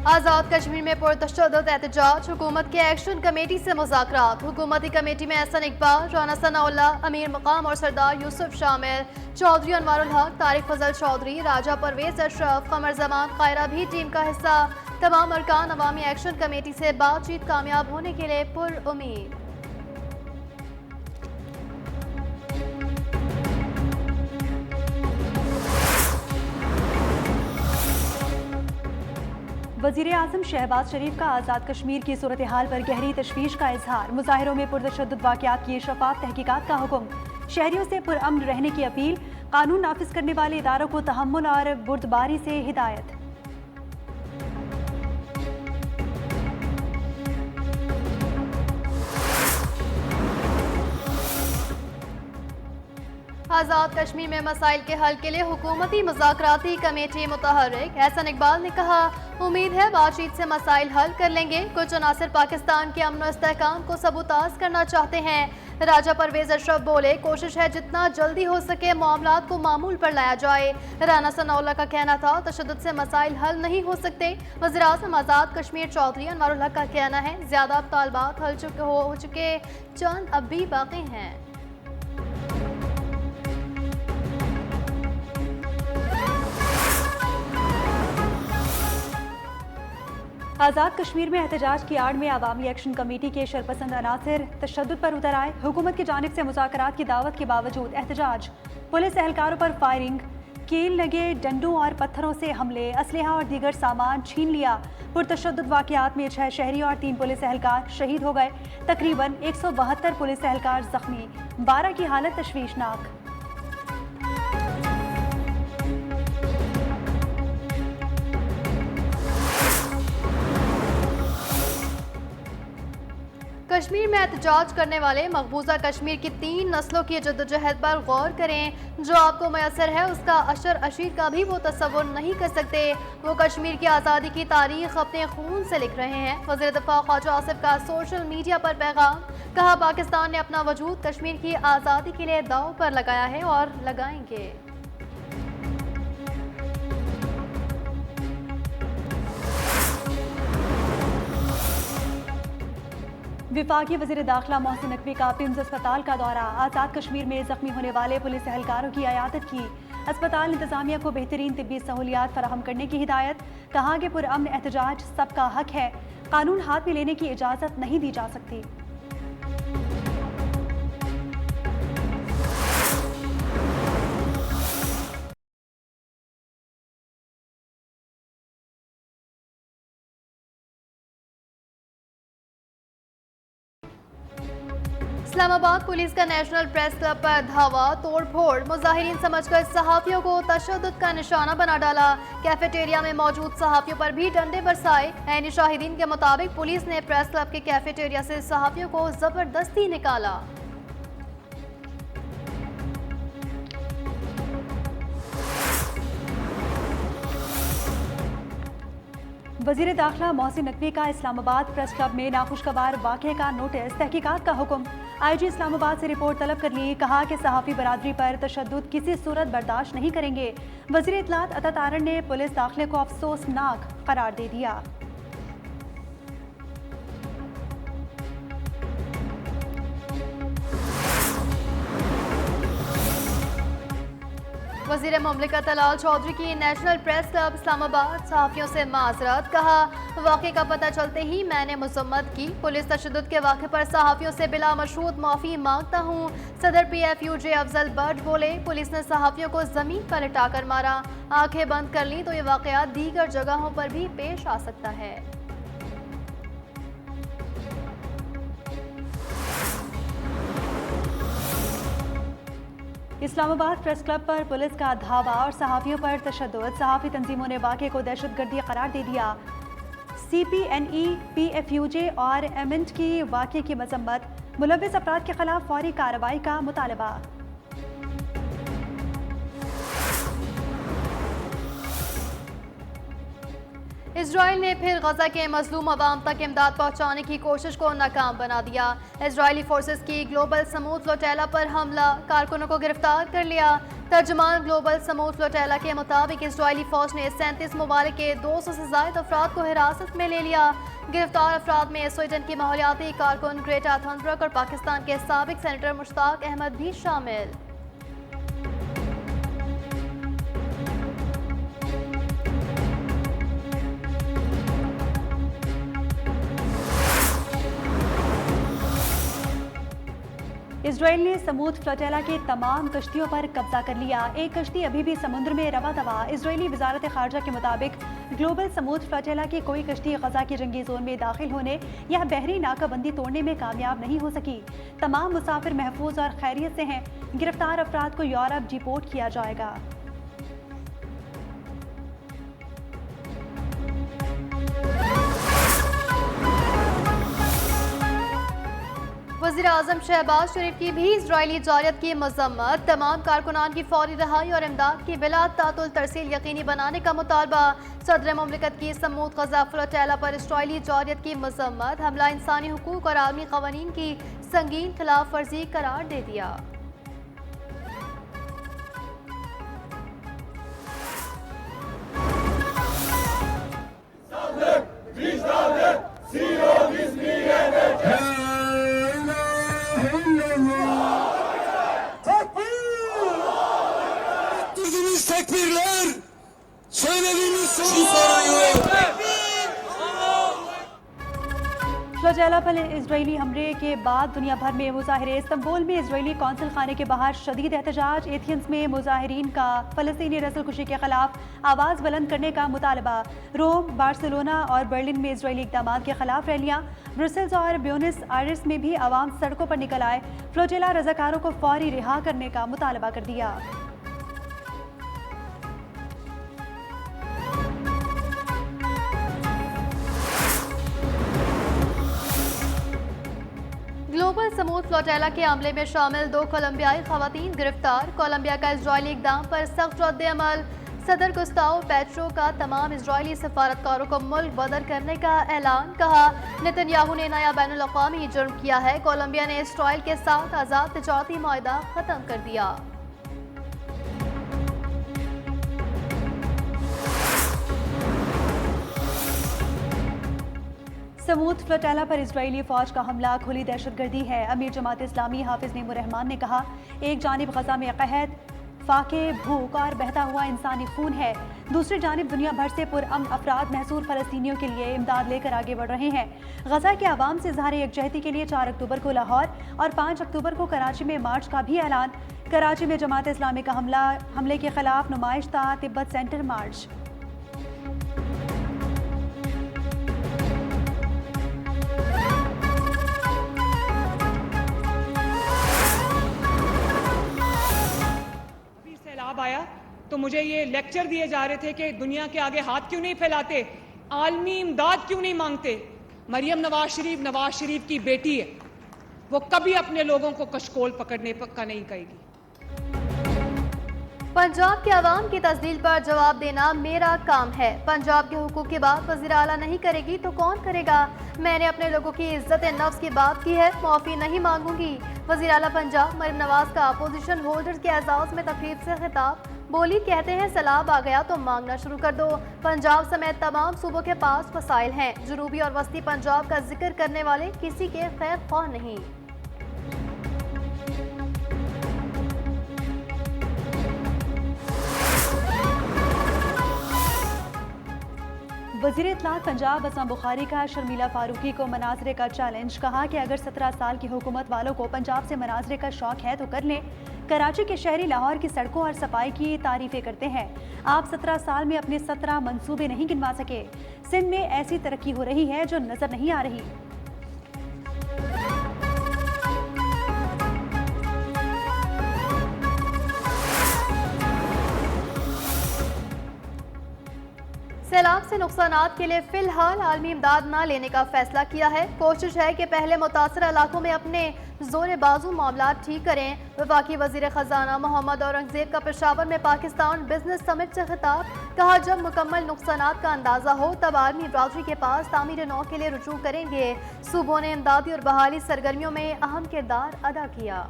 आज़ाद कश्मीर में पुरतशद्दुद एहतजाज, हुकूमत के एक्शन कमेटी से मुज़ाकरात। हुकूमती कमेटी में एहसन इकबाल, राना सनाउल्लाह, अमीर मकाम और सरदार यूसुफ शामिल। चौधरी अनवारुल हक, तारिक फजल चौधरी, राजा परवेज अशरफ, कमर जमान कायरा भी टीम का हिस्सा। तमाम अरकान अवामी एक्शन कमेटी से बातचीत कामयाब होने के लिए पुरउम्मीद। वज़ीर आज़म शहबाज शरीफ का आज़ाद कश्मीर की सूरत हाल पर गहरी तशवीश का इजहार। मुजाहिरों में पुरतशद्दुद वाक़यात की शफाफ तहकीकात का हुक्म। शहरियों से पुरअमन रहने की अपील। कानून नाफिज करने वाले इदारों को तहम्मुल और बुर्दबारी से हिदायत। आज़ाद कश्मीर में मसाइल के हल के लिए हुकूमती मुज़ाकराती कमेटी मुतहर्रिक। एहसन इकबाल ने कहा, उम्मीद है बातचीत से मसाइल हल कर लेंगे। कुछ अनासर पाकिस्तान के अमन और इस्तेहकाम को सबूताज करना चाहते हैं। राजा परवेज अशरफ बोले, कोशिश है जितना जल्दी हो सके मामलात को मामूल पर लाया जाए। राना सनाउल्लाह का कहना था, तशद्दुद से मसाइल हल नहीं हो सकते। वज़ीर आज़म आज़ाद कश्मीर चौधरी अनवारुल हक का कहना है, ज़्यादा तालबात हल हो चुके, चंद अब भी बाकी हैं। आज़ाद कश्मीर में एहतजाज की आड़ में अवामी एक्शन कमेटी के शरपसंद अनासर तशद्दुद पर उतर आए। हुकूमत की जानिब से मुज़ाकरात की दावत के बावजूद एहतजाज। पुलिस एहलकारों पर फायरिंग, कील लगे डंडों और पत्थरों से हमले, असलहा और दीगर सामान छीन लिया। पुरतशद्दुद वाक़यात में 6 शहरी और 3 पुलिस एहलकार शहीद हो गए। तकरीबन 172 पुलिस एहलकार जख्मी, 12 की हालत तशवीशनाक। कश्मीर में एहतजाज करने वाले मकबूजा कश्मीर की 3 नस्लों की जद्दोजहद पर गौर करें। जो आपको मैसर है उसका अशर अशीर का भी वो तस्वुर नहीं कर सकते। वो कश्मीर की आज़ादी की तारीख अपने खून से लिख रहे हैं। वज़ीर दिफा ख्वाजा आसिफ का सोशल मीडिया पर पैगाम। कहा, पाकिस्तान ने अपना वजूद कश्मीर की आज़ादी के लिए दांव पर लगाया है और लगाएंगे। विफाकी वज़ीर दाखिला मोहसिन नकवी का पिम्स अस्पताल का दौरा। आज़ाद कश्मीर में जख्मी होने वाले पुलिस एहलकारों की अयादत की। अस्पताल इंतजामिया को बेहतरीन तिब्बी सहूलियात फराहम करने की हिदायत। कहा कि पुरअमन एहतजाज सबका हक है, कानून हाथ में लेने की इजाज़त नहीं दी जा सकती। इस्लामाबाद पुलिस का नेशनल प्रेस क्लब पर धावा, तोड़ फोड़। मुजाहिरीन समझकर सहाफ़ियों को तशद्दुद का निशाना बना डाला। कैफेटेरिया में मौजूद सहाफ़ियों पर भी डंडे बरसाए। ऐनी शाहिदीन के मुताबिक पुलिस ने प्रेस क्लब के कैफेटेरिया से सहाफ़ियों को जबरदस्ती निकाला। वज़ीर दाखिला मोहसिन नकवी का इस्लामाबाद प्रेस क्लब में नाखुशगवार वाक़े का नोटिस, तहकीकात का हुक्म। IG इस्लामाबाद से रिपोर्ट तलब कर ली। कहा कि सहाफ़ी बरादरी पर तशद्दुद किसी सूरत बर्दाश्त नहीं करेंगे। वज़ीर इत्तलात अता तारन ने पुलिस दाखिले को अफसोसनाक करार दे दिया। वज़ीर मुमलिकत तलाल चौधरी की नेशनल प्रेस क्लब इस्लामाबाद सहाफ़ियों से माजरत। कहा, वाक़े का पता चलते ही मैंने मज़म्मत की। पुलिस तशद्दुद के वाक़े पर सहाफ़ियों से बिला मशरूत माफ़ी मांगता हूँ। सदर PFUJ अफजल बट बोले, पुलिस ने सहाफ़ियों को ज़मीन पर लिटाकर मारा। आंखें बंद कर ली तो ये वाक़यात दीगर जगहों पर भी पेश आ सकता है। इस्लामाबाद प्रेस क्लब पर पुलिस का धावा और सहाफ़ियों पर तशद्दुद। सहाफ़ी तंजीमों ने वाक़े को दहशतगर्दी करार दे दिया। CPNE, PFUJ और एमेंट की वाक़े की मजम्मत। मुलव्विस अफराद के खिलाफ फौरी कार्रवाई का मुतालबा। इजराइल ने फिर गजा के मजलूम अवाम तक इमदाद पहुंचाने की कोशिश को नाकाम बना दिया। इजरायली फोर्सेस की ग्लोबल समूथ फ्लोटेला पर हमला, कारकुनों को गिरफ्तार कर लिया। तर्जुमान ग्लोबल समूथ फ्लोटेला के मुताबिक इजरायली फौज ने 37 ममालिक के 200 से ज्यादा अफराद को हिरासत में ले लिया। गिरफ्तार अफराद में स्वीडन की माहौलियाती कारकुन ग्रेटा थनबर्ग और पाकिस्तान के साबिक सेनेटर मुश्ताक अहमद भी शामिल। इजराइल ने समूथ फ्लोटेला के तमाम कश्तियों पर कब्जा कर लिया। एक कश्ती अभी भी समुद्र में रवा दवा। इजरायली वजारत खारजा के मुताबिक ग्लोबल समूथ फ्लोटेला की कोई कश्ती गजा के जंगी जोन में दाखिल होने या बहरी नाकाबंदी तोड़ने में कामयाब नहीं हो सकी। तमाम मुसाफिर महफूज और खैरियत से हैं। गिरफ्तार अफराद को यूरोप डिपोर्ट किया जाएगा। वज़ीर आज़म शहबाज शरीफ की भी इजरायली जारियत की मजम्मत, तमाम कारकुनान की फौरी रहाई और इमदाद की बिला तातुल तरसील यकीनी बनाने का मुतालबा। सदर मुमलिकत की समूथ गजा फ्लोटेला पर इजरायली जारियत की मजम्मत, हमला इंसानी हुकूक और आलमी कवानीन की संगीन खिलाफ वर्जी करार दे दिया। Tekbirler söylediğiniz soruyu फ्लोटेला पर इजरायली हमले के बाद दुनिया भर में मुजाहरे। इस्तंबुल में इजरायली कौंसिल खाने के बाहर शदीद एहतजाज। एथेंस में मुजाहरीन का फ़लस्तीनी रसलकुशी के खिलाफ आवाज़ बुलंद करने का मुतालबा। रोम, बार्सिलोना और बर्लिन में इजरायली इक़दाम के खिलाफ रैलियाँ। ब्रुसेल्स और ब्यूनस आयर्स में भी आवाम सड़कों पर निकल आए। फ्लोटेला रज़ाकारों को फौरी रिहा करने का मुतालबा कर दिया। ग्लोबल समूथ फ्लोटेला के हमले में शामिल 2 कोलंबियाई खवातीन गिरफ्तार। कोलंबिया का इजरायली इक़दाम पर सख्त रद्द-ए-अमल। सदर गुस्ताओ पेट्रो का तमाम इजरायली सफारतकारों को मुल्क बदर करने का ऐलान। कहा, नेतन्याहू ने नया बैनुल-अक़वामी जुर्म किया है। कोलंबिया ने इजराइल के साथ आज़ाद तिजारती मुआहदा ख़त्म कर दिया। समूथ फ्लोटेला पर इजरायली फौज का हमला खुली दहशतगर्दी है। अमीर जमात इस्लामी हाफिज नईमुर्रहमान ने कहा, एक जानिब गजा में कहत, फाके, भूख और बहता हुआ इंसानी खून है, दूसरी जानिब दुनिया भर से पुरअमन अफराद महसूर फ़लस्तीनियों के लिए इमदाद लेकर आगे बढ़ रहे हैं। गजा के आवाम से इज़हार यकजहती के लिए 4 अक्टूबर को लाहौर और 5 अक्टूबर को कराची में मार्च का भी ऐलान। कराची में जमात इस्लामी का हमले के खिलाफ नुमाइश था। तिब्बत सेंटर मार्च। आया तो मुझे ये लेक्चर दिए जा रहे थे कि दुनिया के आगे हाथ क्यों नहीं फैलाते, आलमी इमदाद क्यों नहीं मांगते। मरियम नवाज शरीफ की बेटी है, वो कभी अपने लोगों को कशकोल पकड़ने का नहीं कहेगी। पंजाब के अवाम की तस्दील पर जवाब देना मेरा काम है। पंजाब के हुकूक की बात वज़ीर आला नहीं करेगी तो कौन करेगा। मैंने अपने लोगों की इज्जत नफ्स की बात की है, माफ़ी नहीं मांगूंगी। वज़ीर आला पंजाब मरियम नवाज का अपोजिशन होल्डर्स के एजाज़ में तकरीब से खिताब। बोली, कहते हैं सैलाब आ गया तो मांगना शुरू कर दो। पंजाब समेत तमाम सूबों के पास वसाइल हैं। जनूबी और वस्ती पंजाब का जिक्र करने वाले किसी के खैर ख्वाह नहीं। वज़ीर इत्तलात पंजाब असम बुखारी का शर्मिला फारूकी को मनाजरे का चैलेंज। कहा कि अगर 17 साल की हुकूमत वालों को पंजाब से मनाजरे का शौक है तो कर लें। कराची के शहरी लाहौर की सड़कों और सफाई की तारीफें करते हैं। आप 17 साल में अपने 17 मंसूबे नहीं गिनवा सके। सिंध में ऐसी तरक्की हो रही है जो नजर नहीं आ रही। सैलाब से नुकसानात के लिए फिलहाल आलमी इमदाद न लेने का फैसला किया है। कोशिश है कि पहले मुतासर इलाकों में अपने जोर बाजू मामला ठीक करें। वफाकी वजीर खजाना मोहम्मद औरंगजेब का पेशावर में पाकिस्तान बिजनेस समिट से खिताब, कहा जब मुकम्मल नुकसानात का अंदाजा हो तब आर्मी बरादरी के पास तामीर नौ के लिए रुजू करेंगे। सूबों ने इमदादी और बहाली सरगर्मियों में अहम किरदार अदा किया।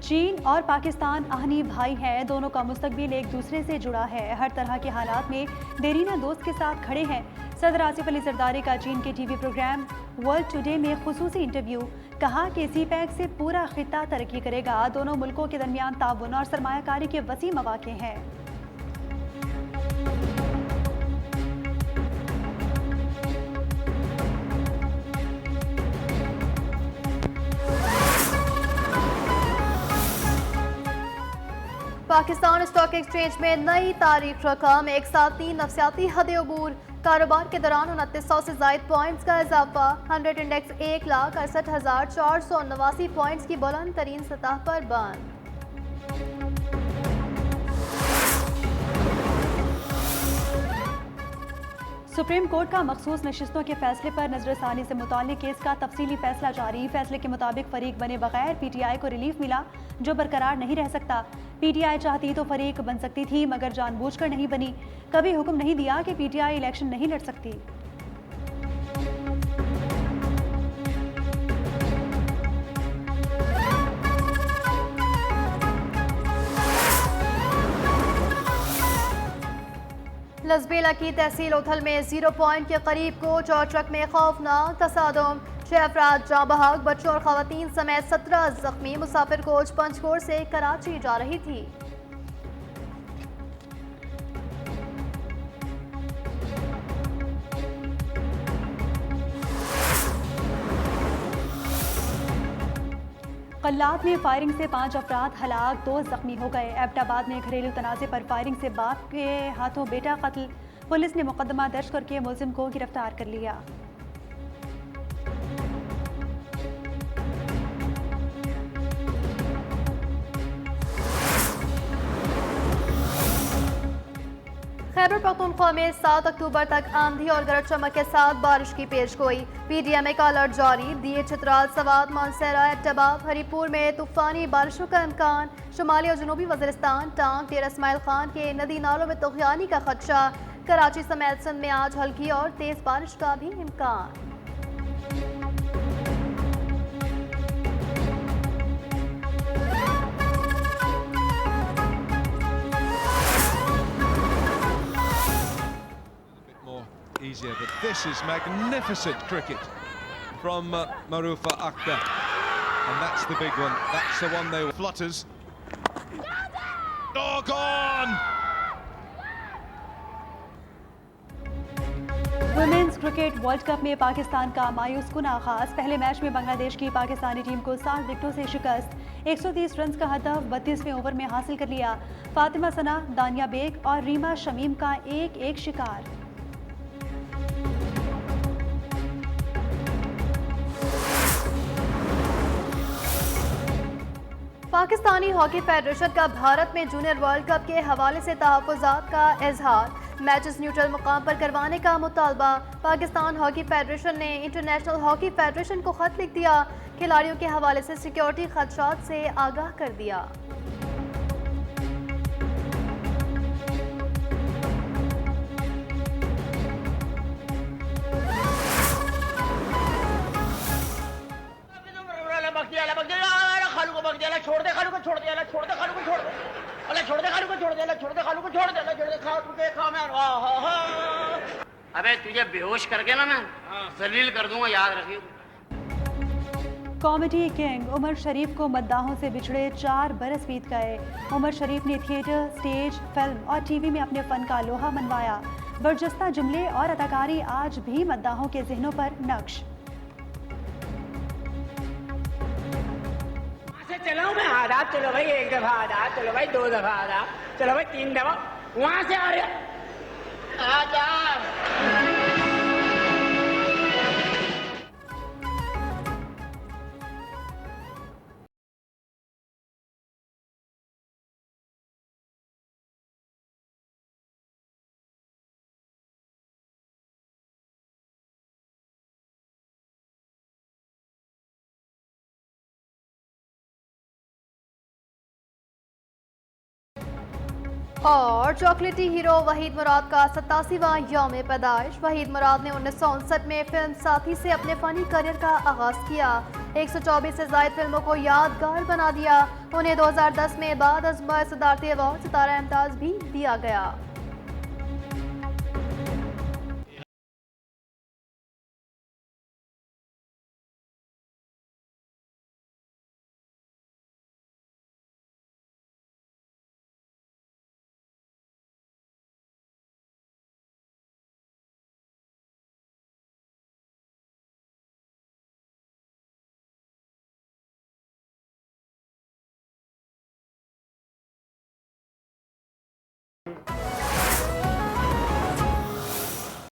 चीन और पाकिस्तान आहनी भाई हैं, दोनों का मुस्तकबिल एक दूसरे से जुड़ा है। हर तरह के हालात में देरीना दोस्त के साथ खड़े हैं। सदर आसिफ अली जरदारी का चीन के टीवी प्रोग्राम वर्ल्ड टुडे में खुसूसी इंटरव्यू, कहा कि सीपैक से पूरा खित्ता तरक्की करेगा। दोनों मुल्कों के दरमियान ताउन और सरमायाकारी के वसी मौके हैं। पाकिस्तान स्टॉक एक्सचेंज में नई तारीख रकम, एक साथ 3 नफसियाती हद अबूर। कारोबार के दौरान 2900 से जायद पॉइंट्स का इजाफा। 100 इंडेक्स 1,68,489 पॉइंट्स की बुलंद तरीन सतह पर बंद। सुप्रीम कोर्ट का मखसूस नशिस्तों के फैसले पर नजरसानी से मुताल्लिक केस का तफसीली फैसला जारी। फैसले के मुताबिक फरीक बने बगैर पीटीआई को रिलीफ मिला, जो बरकरार नहीं रह सकता। पीटीआई चाहती तो फरीक बन सकती थी, मगर जानबूझकर नहीं बनी। कभी हुक्म नहीं दिया कि पीटीआई इलेक्शन नहीं लड़ सकती। लसबेला की तहसील उथल में 0 पॉइंट के करीब कोच और ट्रक में खौफनाक तसादुम। 6 अफराद जाँ बहक, बच्चों और खवातीन समेत 17 जख्मी। मुसाफिर कोच पंचकोट से कराची जा रही थी। कल्लात में फायरिंग से 5 अफराद हलाक, 2 जख्मी हो गए। एबटाबाद में घरेलू तनाज़े पर फायरिंग से बाप के हाथों बेटा कत्ल। पुलिस ने मुकदमा दर्ज करके मुलजिम को गिरफ्तार कर लिया। खैबर पख्तूनख्वा में 7 अक्टूबर तक आंधी और गरज चमक के साथ बारिश की पेशगोई। पीडीएमए का अलर्ट जारी। दिए, चित्राल, सवात, मानसरा, एबटाबाद, हरीपुर में तूफानी बारिशों का इम्कान। शुमाली और जनूबी वज़ीरिस्तान, टांग, डेरा इस्माइल खान के नदी नालों में तुग़यानी का खदशा। कराची समेत सिंध में आज हल्की और तेज बारिश का भी इम्कान। Easier, but this is magnificent cricket from Marufa Akhtar, and that's the big one. That's the one they flutters. Oh, gone! Women's cricket world cup में पाकिस्तान का मायूस कुन आगाज। पहले मैच में बांग्लादेश की पाकिस्तानी टीम को 7 विकेटों से शिकस्त। 130 रन का हदफ 32वें ओवर में हासिल कर लिया। फातिमा सना, दानिया बेग और रीमा शमीम का एक शिकार। पाकिस्तानी हॉकी फेडरेशन का भारत में जूनियर वर्ल्ड कप के हवाले से तहफ़्फ़ुज़ात का इजहार। मैचेस न्यूट्रल मुकाम पर करवाने का मुतालबा। पाकिस्तान हॉकी फेडरेशन ने इंटरनेशनल हॉकी फेडरेशन को खत लिख दिया। खिलाड़ियों के हवाले से सिक्योरिटी खदशात से आगाह कर दिया। छोड़ दे खालू को छोड़ दे, छोड़ दे खालू को छोड़ दे, अरे छोड़ दे खालू को छोड़ दे, छोड़ दे खालू को छोड़ दे, छोड़ दे खा तू के खा मैं। अबे तुझे बेहोश करके ना मैं जलील कर दूंगा, याद रखिए। कॉमेडी किंग उमर शरीफ को मद्दाहों से बिछड़े 4 बरस बीत गए। उमर शरीफ ने थिएटर, स्टेज, फिल्म और टीवी में अपने फन का लोहा मनवाया। बरजस्ता जुमले और अदाकारी आज भी मद्दाहों के जहनों पर नक्श। चलो मैं आदाब, चलो भाई 1 दफा आदाब, चलो भाई 2 दफा आदाब, चलो भाई 3 दफा वहां से आ रहे आदाब। और चॉकलेटी हीरो वहीद मुराद का 87वां यौम पैदाइश। वहीद मुराद ने 1959 में फिल्म साथी से अपने फनी करियर का आगाज किया। 124 से ज्यादा फिल्मों को यादगार बना दिया। उन्हें 2010 में बाद अज़्मा सदारती अवार्ड सितारा इम्ताज भी दिया गया।